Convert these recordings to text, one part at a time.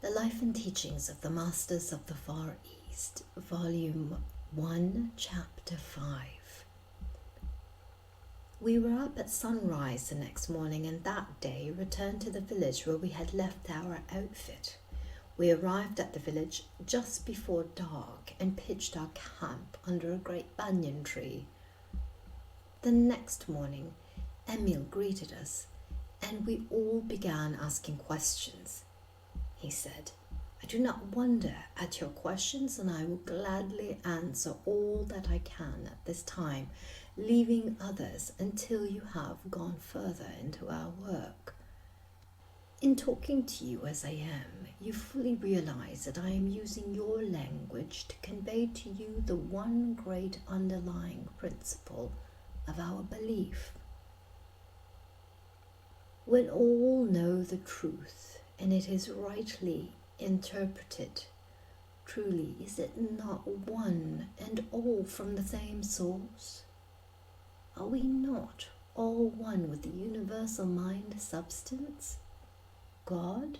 The Life and Teachings of the Masters of the Far East, Volume 1, Chapter 5. We were up at sunrise the next morning and that day returned to the village where we had left our outfit. We arrived at the village just before dark and pitched our camp under a great banyan tree. The next morning, Emil greeted us and we all began asking questions. He said, "I do not wonder at your questions and I will gladly answer all that I can at this time, leaving others until you have gone further into our work. In talking to you as I am, you fully realize that I am using your language to convey to you the one great underlying principle of our belief. When all know the truth, and it is rightly interpreted, truly is it not one and all from the same source? Are we not all one with the universal mind substance, God?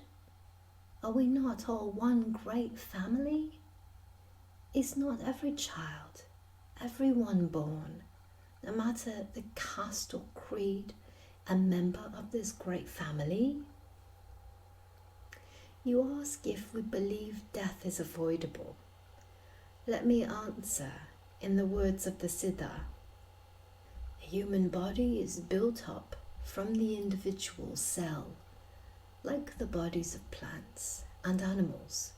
Are we not all one great family? Is not every child, every one born, no matter the caste or creed, a member of this great family? You ask if we believe death is avoidable. Let me answer in the words of the Siddha. The human body is built up from the individual cell, like the bodies of plants and animals,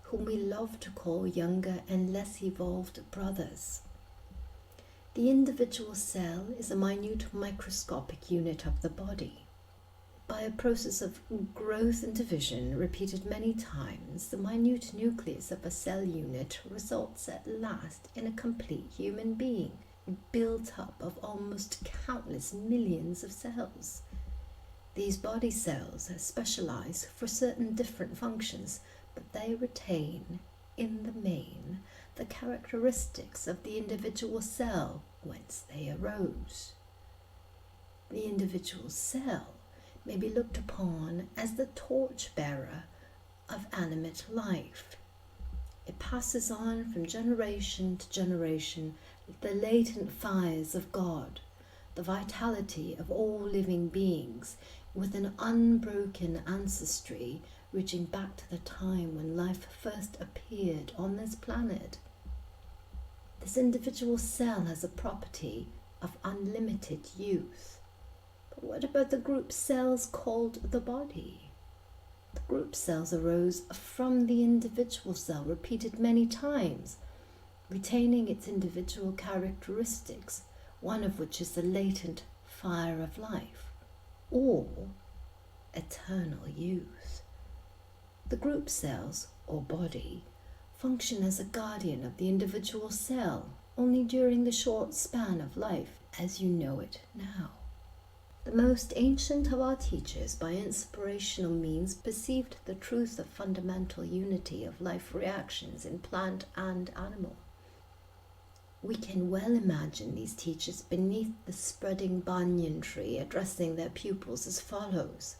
whom we love to call younger and less evolved brothers. The individual cell is a minute microscopic unit of the body. By a process of growth and division repeated many times, the minute nucleus of a cell unit results at last in a complete human being, built up of almost countless millions of cells. These body cells are specialized for certain different functions, but they retain, in the main, the characteristics of the individual cell whence they arose. The individual cell may be looked upon as the torchbearer of animate life. It passes on from generation to generation the latent fires of God, the vitality of all living beings, with an unbroken ancestry reaching back to the time when life first appeared on this planet. This individual cell has a property of unlimited youth. But what about the group cells called the body? The group cells arose from the individual cell repeated many times, retaining its individual characteristics, one of which is the latent fire of life, or eternal youth. The group cells, or body, function as a guardian of the individual cell only during the short span of life as you know it now. The most ancient of our teachers, by inspirational means, perceived the truth of fundamental unity of life reactions in plant and animal. We can well imagine these teachers beneath the spreading banyan tree addressing their pupils as follows.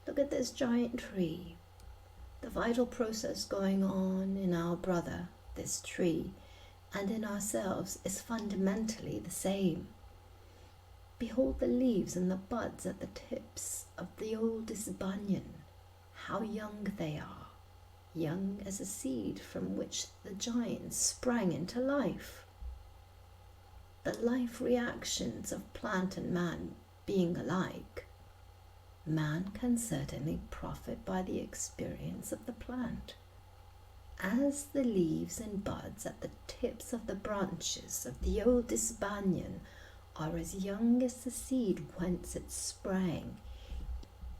Look at this giant tree. The vital process going on in our brother, this tree, and in ourselves is fundamentally the same. Behold the leaves and the buds at the tips of the oldest banyan, how young they are, young as a seed from which the giants sprang into life. The life reactions of plant and man being alike, man can certainly profit by the experience of the plant. As the leaves and buds at the tips of the branches of the oldest banyan are as young as the seed whence it sprang,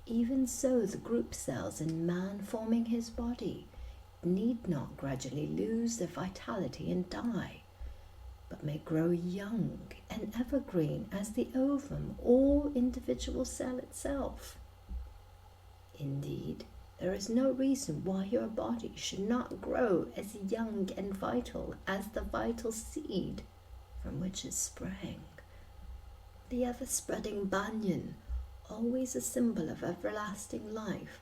even so the group cells in man forming his body need not gradually lose their vitality and die, but may grow young and evergreen as the ovum or individual cell itself. Indeed, there is no reason why your body should not grow as young and vital as the vital seed from which it sprang. The ever-spreading banyan, always a symbol of everlasting life,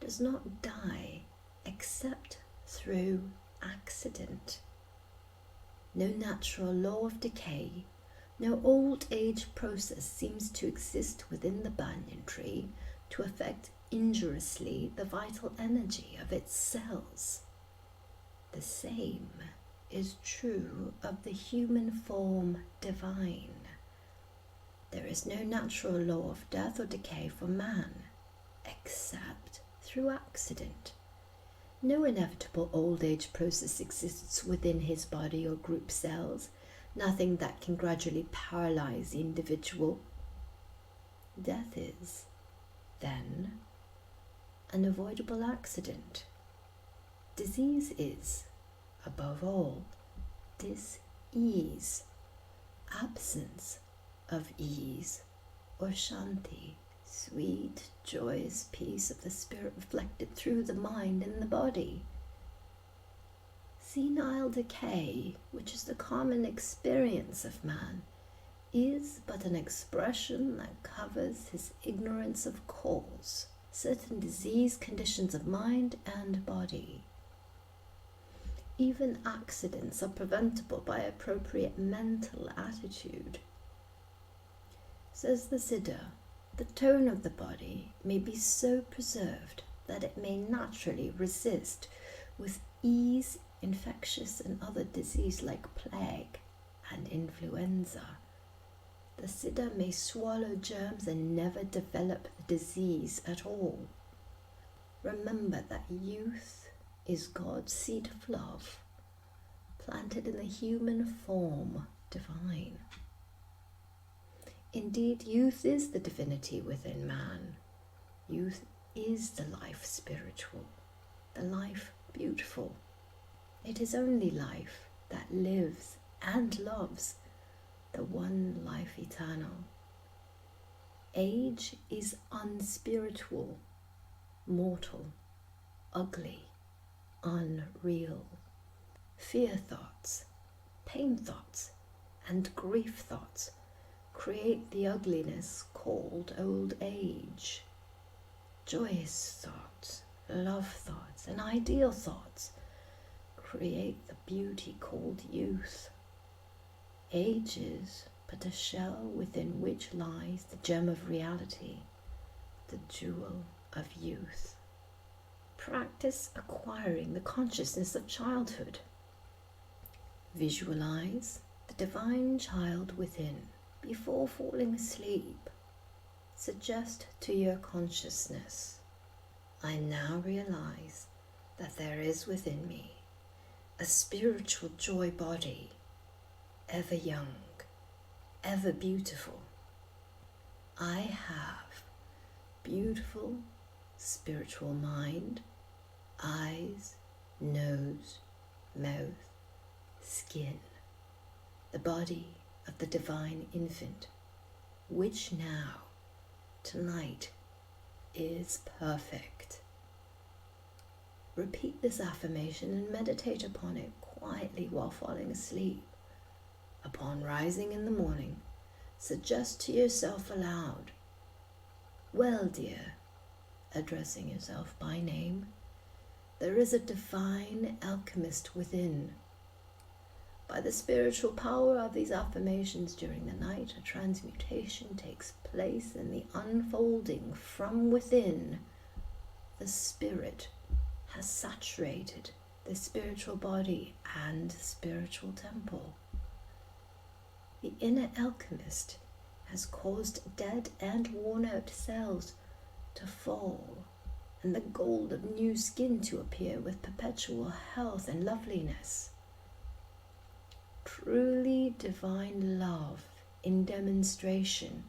does not die except through accident. No natural law of decay, no old age process seems to exist within the banyan tree to affect injuriously the vital energy of its cells. The same is true of the human form divine. There is no natural law of death or decay for man, except through accident. No inevitable old age process exists within his body or group cells, nothing that can gradually paralyze the individual. Death is, then, an avoidable accident. Disease is, above all, dis-ease, absence of ease, or shanti, sweet, joyous peace of the spirit reflected through the mind and the body. Senile decay, which is the common experience of man, is but an expression that covers his ignorance of cause, certain disease conditions of mind and body. Even accidents are preventable by appropriate mental attitude. Says the Siddha, the tone of the body may be so preserved that it may naturally resist with ease infectious and other disease like plague and influenza. The Siddha may swallow germs and never develop the disease at all. Remember that youth is God's seed of love, planted in the human form divine. Indeed, youth is the divinity within man. Youth is the life spiritual, the life beautiful. It is only life that lives and loves, the one life eternal. Age is unspiritual, mortal, ugly, unreal. Fear thoughts, pain thoughts, and grief thoughts create the ugliness called old age. Joyous thoughts, love thoughts, and ideal thoughts create the beauty called youth. Age is but a shell within which lies the gem of reality, the jewel of youth. Practice acquiring the consciousness of childhood. Visualize the divine child within before falling asleep. Suggest to your consciousness, I now realize that there is within me a spiritual joy body, ever young, ever beautiful. I have beautiful spiritual mind, eyes, nose, mouth, skin, the body of the divine infant, which now, tonight, is perfect. Repeat this affirmation and meditate upon it quietly while falling asleep. Upon rising in the morning, suggest to yourself aloud, well, dear, addressing yourself by name, there is a divine alchemist within. By the spiritual power of these affirmations during the night, a transmutation takes place in the unfolding from within. The spirit has saturated the spiritual body and spiritual temple. The inner alchemist has caused dead and worn-out cells to fall, and the gold of new skin to appear with perpetual health and loveliness. Truly divine love in demonstration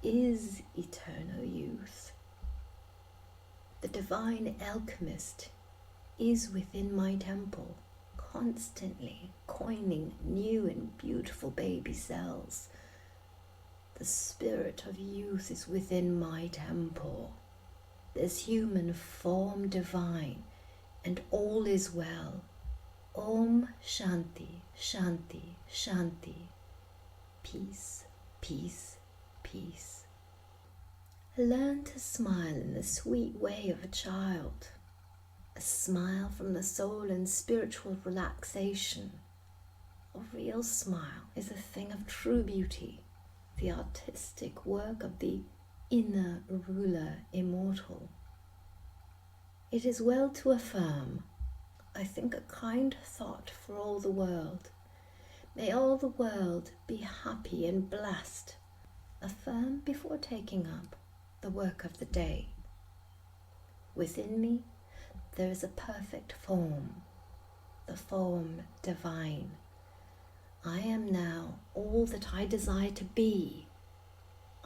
is eternal youth. The divine alchemist is within my temple, constantly coining new and beautiful baby cells. The spirit of youth is within my temple. This human form divine, and all is well. Om Shanti, Shanti, Shanti. Peace, peace, peace. Learn to smile in the sweet way of a child. A smile from the soul and spiritual relaxation. A real smile is a thing of true beauty, the artistic work of the inner ruler immortal. It is well to affirm, I think a kind thought for all the world. May all the world be happy and blessed. Affirm before taking up the work of the day. Within me there is a perfect form, the form divine. I am now all that I desire to be.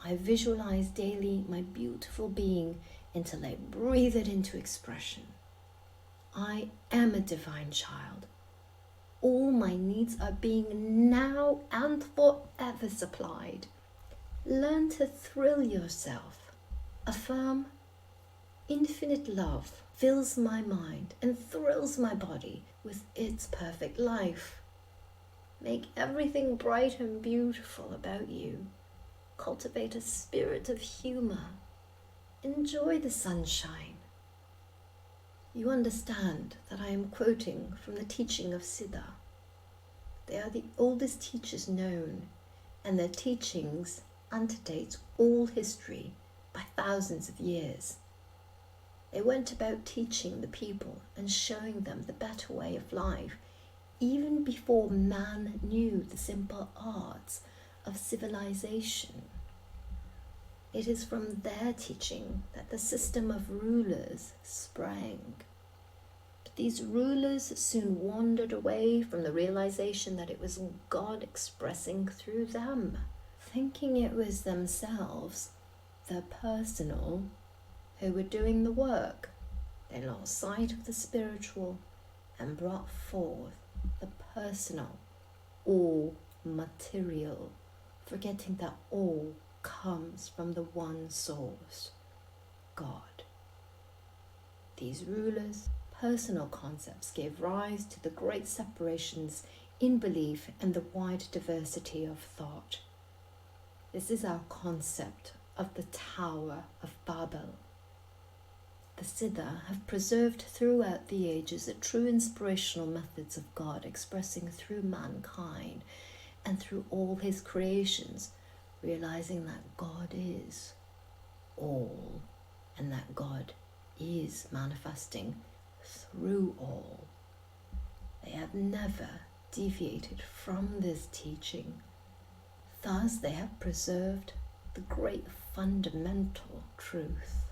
I visualize daily my beautiful being until I breathe it into expression. I am a divine child. All my needs are being now and forever supplied. Learn to thrill yourself. Affirm, infinite love fills my mind and thrills my body with its perfect life. Make everything bright and beautiful about you. Cultivate a spirit of humor. Enjoy the sunshine. You understand that I am quoting from the teaching of Siddha. They are the oldest teachers known, and their teachings antedate all history by thousands of years. They went about teaching the people and showing them the better way of life, even before man knew the simple arts of civilization. It is from their teaching that the system of rulers sprang. But these rulers soon wandered away from the realization that it was God expressing through them, thinking it was themselves, the personal, who were doing the work. They lost sight of the spiritual and brought forth the personal, all material, forgetting that all comes from the one source, God. These rulers' personal concepts gave rise to the great separations in belief and the wide diversity of thought. This is our concept of the Tower of Babel. The Siddha have preserved throughout the ages the true inspirational methods of God expressing through mankind and through all his creations, realizing that God is all and that God is manifesting through all. They have never deviated from this teaching. Thus they have preserved the great fundamental truth.